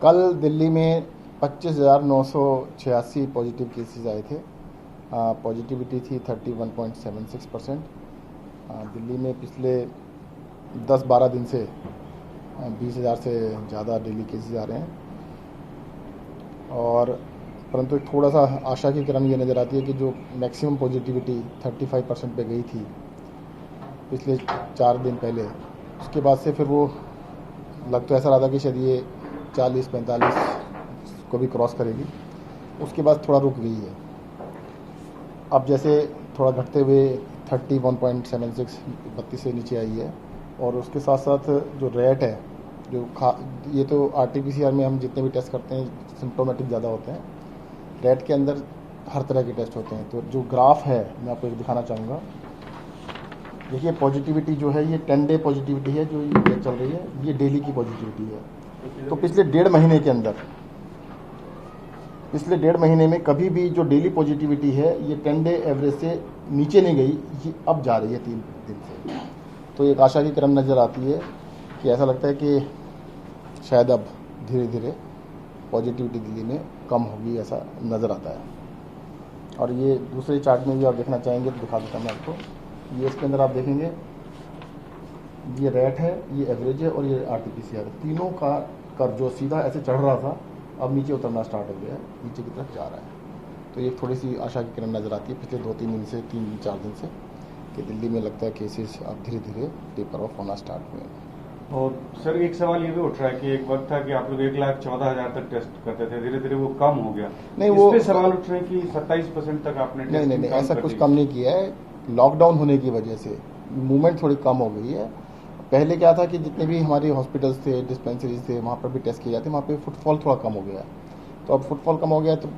कल दिल्ली में 25,986 positive cases आए थे। पॉजिटिविटी थी 31.76%। दिल्ली में पिछले 10-12 दिन से 20,000 से ज़्यादा डेली केसेस आ रहे हैं। और परंतु एक थोड़ा सा आशा की किरण ये नज़र आती है कि जो मैक्सिमम पॉजिटिविटी 35% पे गई थी पिछले 4 दिन पहले, उसके बाद से फिर वो लग तो ऐसा रहा था कि शायद ये 40-45 को भी क्रॉस करेगी। उसके बाद थोड़ा रुक गई है। अब जैसे थोड़ा घटते हुए 31.76 32 से नीचे आई है। और उसके साथ साथ जो रेट है, जो ये तो RT-PCR में हम जितने भी टेस्ट करते हैं सिम्टोमेटिक ज़्यादा होते हैं, रेट के अंदर हर तरह के टेस्ट होते हैं। तो जो ग्राफ है मैं आपको एक दिखाना चाहूँगा। देखिए पॉजिटिविटी जो है ये 10 डे पॉजिटिविटी है जो ये चल रही है, ये डेली की पॉजिटिविटी है। तो पिछले 1.5 महीने के अंदर, पिछले 1.5 महीने में कभी भी जो डेली पॉजिटिविटी है ये 10 डे एवरेज से नीचे नहीं गई, ये अब जा रही है 3 दिन से। तो एक आशा की किरण नज़र आती है कि ऐसा लगता है कि शायद अब धीरे धीरे पॉजिटिविटी दिल्ली में कम होगी, ऐसा नज़र आता है। और ये दूसरे चार्ट में भी आप देखना चाहेंगे तो दिखा देता मैं आपको। ये इसके अंदर आप देखेंगे ये रेट है, ये एवरेज है और ये RT-PCR, तीनों का कर्व जो सीधा ऐसे चढ़ रहा था अब नीचे उतरना स्टार्ट हो गया है, नीचे की तरफ जा रहा है। तो ये थोड़ी सी आशा की किरण नज़र आती है पिछले 2-3 दिन से, 3-4 दिन से, कि दिल्ली में लगता है केसेस अब धीरे धीरे टेपर ऑफ होना स्टार्ट हुए हैं। और सर एक सवाल ये भी उठ रहा है कि एक वक्त था कि आप लोग 1,14,000 तक टेस्ट करते थे, धीरे धीरे वो कम हो गया। नहीं, वो सवाल उठ रहे हैं कि 27% तक आपने नहीं, ऐसा कुछ कम नहीं किया है। लॉकडाउन होने की वजह से मूवमेंट थोड़ी कम हो गई है। पहले क्या था कि जितने भी हमारे हॉस्पिटल्स थे, डिस्पेंसरीज थे, वहाँ पर भी टेस्ट किए जाते, वहाँ पे फुटफॉल थोड़ा कम हो गया। तो अब फुटफॉल कम हो गया तो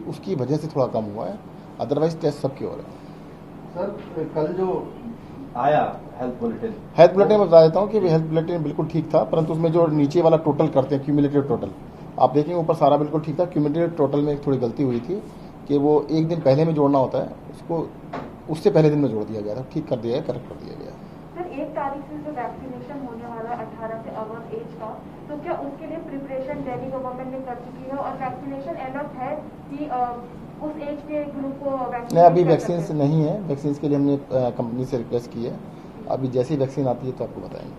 उसकी वजह से थोड़ा कम हुआ है, अदरवाइज टेस्ट सबके हो रहे हैं। सर कल जो आया हेल्थ बुलेटिन मैं बता देता हूँ कि हेल्थ बुलेटिन बिल्कुल ठीक था, परंतु उसमें जो नीचे वाला टोटल करते हैं क्यूमुलेटिव टोटल, आप देखेंगे ऊपर सारा बिल्कुल ठीक था। क्यूमुलेटिव टोटल में एक थोड़ी गलती हुई थी कि वो एक दिन पहले में जोड़ना होता है, उसको उससे पहले दिन में जोड़ दिया गया था, ठीक कर दिया है, करेक्ट कर दिया गया। सर 1 तारीख से जो वैक्सीनेशन होने वाला है 18 से अबव एज का, तो क्या उसके लिए प्रिपरेशन दिल्ली गवर्नमेंट ने कर चुकी है और वैक्सीनेशन अलर्ट है कि उस एज के ग्रुप को वैक्सीन? नहीं, अभी वैक्सीन नहीं है। वैक्सीन के लिए हमने कंपनी से रिक्वेस्ट की है, अभी जैसी वैक्सीन आती है तो आपको बताएंगे।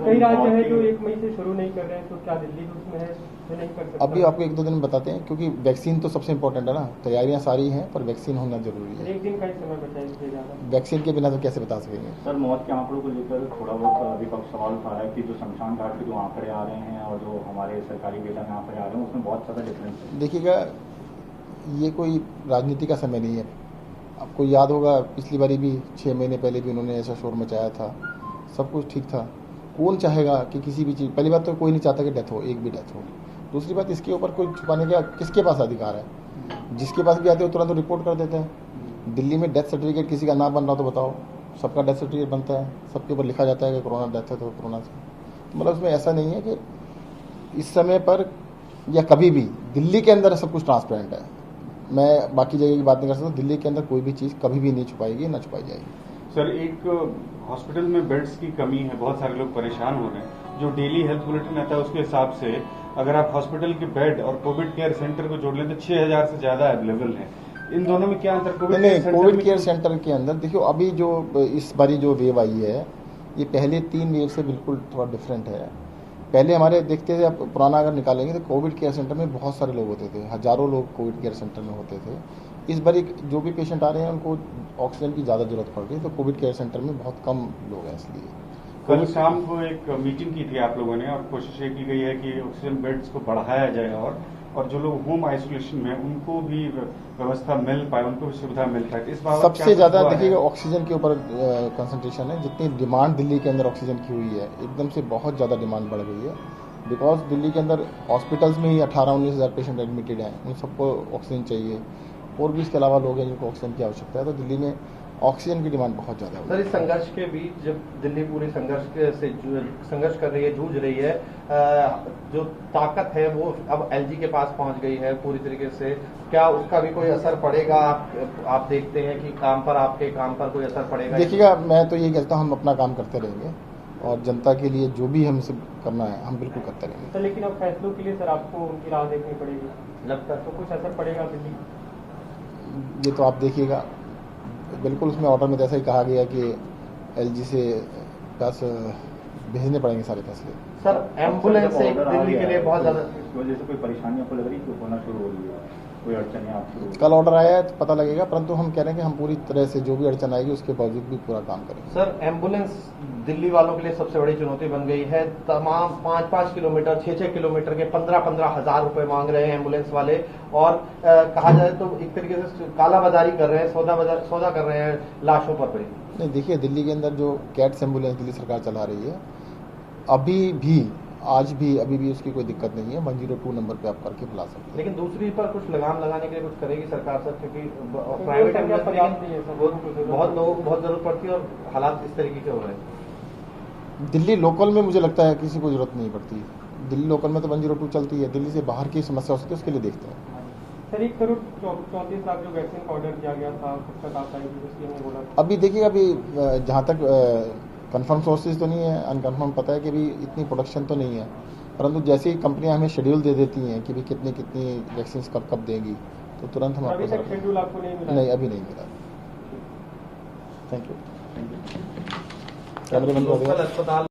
कई राज्य हैं जो 1 मई से शुरू नहीं कर रहे हैं, तो क्या दिल्ली भी उसमें है जो नहीं कर सकता? अभी आपको 1-2 दिन में बताते हैं, क्योंकि वैक्सीन तो सबसे इम्पोर्टेंट है ना। तैयारियां सारी हैं पर वैक्सीन होना जरूरी है। एक दिन का ही समय बचाइए ज़्यादा। वैक्सीन के बिना तो कैसे बता सकेंगे? सर मौत के आंकड़ों को लेकर थोड़ा बहुत विपक्ष सवाल उठा रहा है कि जो शमशान घाट के जो आंकड़े आ रहे हैं और जो हमारे सरकारी डेटा में आंकड़े आ रहे हैं उसमें बहुत ज़्यादा डिफरेंस है। देखिएगा, ये कोई राजनीति का समय नहीं है। आपको याद होगा पिछली बारी भी 6 महीने पहले भी उन्होंने ऐसा शोर मचाया था, सब कुछ ठीक था। कौन चाहेगा कि किसी भी चीज़, पहली बात तो कोई नहीं चाहता कि डेथ हो, एक भी डेथ हो। दूसरी बात, इसके ऊपर कोई छुपाने का किसके पास अधिकार है? जिसके पास भी आते हो तुरंत रिपोर्ट कर देते हैं। दिल्ली में डेथ सर्टिफिकेट किसी का ना बन रहा तो बताओ, सबका डेथ सर्टिफिकेट बनता है, सबके ऊपर लिखा जाता है कि कोरोना डेथ है तो कोरोना से। तो मतलब उसमें ऐसा नहीं है कि इस समय पर या कभी भी दिल्ली के अंदर सब कुछ ट्रांसपेरेंट है। मैं बाकी जगह की बात नहीं कर सकता, दिल्ली के अंदर कोई भी चीज़ कभी भी नहीं छुपाएगी, ना छुपाई जाएगी। सर एक हॉस्पिटल में बेड्स की कमी है, बहुत सारे लोग परेशान हो रहे हैं। जो डेली हेल्थ बुलेटिन आता है उसके हिसाब से अगर आप हॉस्पिटल के बेड और कोविड केयर सेंटर को जोड़ लें तो 6,000 से ज्यादा अवेलेबल है। इन दोनों में क्या अंतर? कोविड केयर सेंटर के अंदर देखियो, अभी जो इस बारी जो वेव आई है ये पहले 3 वेव से बिल्कुल थोड़ा डिफरेंट है। पहले हमारे देखते थे, आप पुराना अगर निकालेंगे तो कोविड केयर सेंटर में बहुत सारे लोग होते थे, हजारों लोग कोविड केयर सेंटर में होते थे। इस बार जो भी पेशेंट आ रहे हैं उनको ऑक्सीजन की ज़्यादा जरूरत पड़ रही है, तो कोविड केयर सेंटर में बहुत कम लोग हैं। इसलिए कल शाम को एक मीटिंग की थी आप लोगों ने और कोशिश ये की गई है कि ऑक्सीजन बेड्स को बढ़ाया जाए और जो लोग होम आइसोलेशन में उनको भी व्यवस्था मिल पाए, उनको भी सुविधा मिल पाए। इस बात सबसे ज़्यादा देखिएगा ऑक्सीजन के ऊपर कंसंट्रेशन है। जितनी डिमांड दिल्ली के अंदर ऑक्सीजन की हुई है, एकदम से बहुत ज़्यादा डिमांड बढ़ गई है। बिकॉज दिल्ली के अंदर हॉस्पिटल्स में ही 18-19 हज़ार पेशेंट एडमिटेड हैं, उन सबको ऑक्सीजन चाहिए और भी इसके अलावा लोग हैं जिनको ऑक्सीजन की आवश्यकता है। तो दिल्ली में ऑक्सीजन की डिमांड बहुत ज़्यादा है। सर इस संघर्ष के बीच जब दिल्ली पूरी संघर्ष कर रही है, जूझ रही है, जो ताकत है वो अब LG के पास पहुंच गई है पूरी तरीके से, क्या उसका भी कोई असर पड़ेगा? आप देखते हैं कि आपके काम पर कोई असर पड़ेगा? देखिएगा, मैं तो ये कहता हूँ हम अपना काम करते रहेंगे। और जनता के लिए जो भी हमसे करना है हम बिल्कुल करते रहेंगे। सर लेकिन अब फैसलों के लिए सर आपको उनकी राह देखनी पड़ेगी, लगता है तो कुछ असर पड़ेगा दिल्ली? ये तो आप देखिएगा, बिल्कुल उसमें ऑर्डर में तो ऐसा ही कहा गया कि एलजी से पास भेजने पड़ेंगे सारे फैसले। सर एम्बुलेंस से दिल्ली के लिए बहुत ज्यादा इस वजह से कोई परेशानी आपको लग रही है होना शुरू हो रही है, कोई अड़चन है आपको? कल ऑर्डर आया है तो पता लगेगा, परंतु हम कह रहे हैं कि हम पूरी तरह से जो भी अड़चन आएगी उसके बावजूद भी पूरा काम करेंगे। सर एम्बुलेंस दिल्ली वालों के लिए सबसे बड़ी चुनौती बन गई है। तमाम 5-5 किलोमीटर 6-6 किलोमीटर के 15-15 हजार रुपए मांग रहे हैं एम्बुलेंस वाले, और कहा जाए तो एक तरीके से कालाबाजारी कर रहे हैं, सौदा कर रहे हैं लाशों पर भी। नहीं देखिए, दिल्ली के अंदर जो कैट्स एम्बुलेंस दिल्ली सरकार चला रही है अभी भी अभी भी उसकी कोई दिक्कत नहीं है। 102 नंबर पे आप करके बुला सकते हैं। लेकिन दूसरी पर कुछ लगाम लगाने के लिए कुछ करेगी सरकार सर, क्योंकि प्राइवेट एम्बुलेंस बहुत लोगों को बहुत जरूरत पड़ती है और हालात इस तरीके के हो रहे हैं। दिल्ली लोकल में मुझे लगता है किसी को जरूरत नहीं पड़ती। दिल्ली लोकल में तो 102 चलती है, दिल्ली से बाहर की समस्या हो सकती है उसके लिए देखते हैं। सर 1 करोड़ 34 लाख जो वैक्सीन का ऑर्डर किया गया था कब तक आता है, इसलिए हमने बोला अभी देखिए, अभी जहाँ तक कंफर्म सोर्सेज तो नहीं है, अनकन्फर्म पता है कि अभी इतनी प्रोडक्शन तो नहीं है, परंतु जैसे ही कंपनियां हमें शेड्यूल दे देती हैं कि भी कितनी कितनी वैक्सीन कब देंगी तो तुरंत हम अभी आपको तक शेड्यूल आपको नहीं मिला? नहीं, अभी नहीं मिला। Thank you. कैमरे बंद कर लोकल दिया। अस्पताल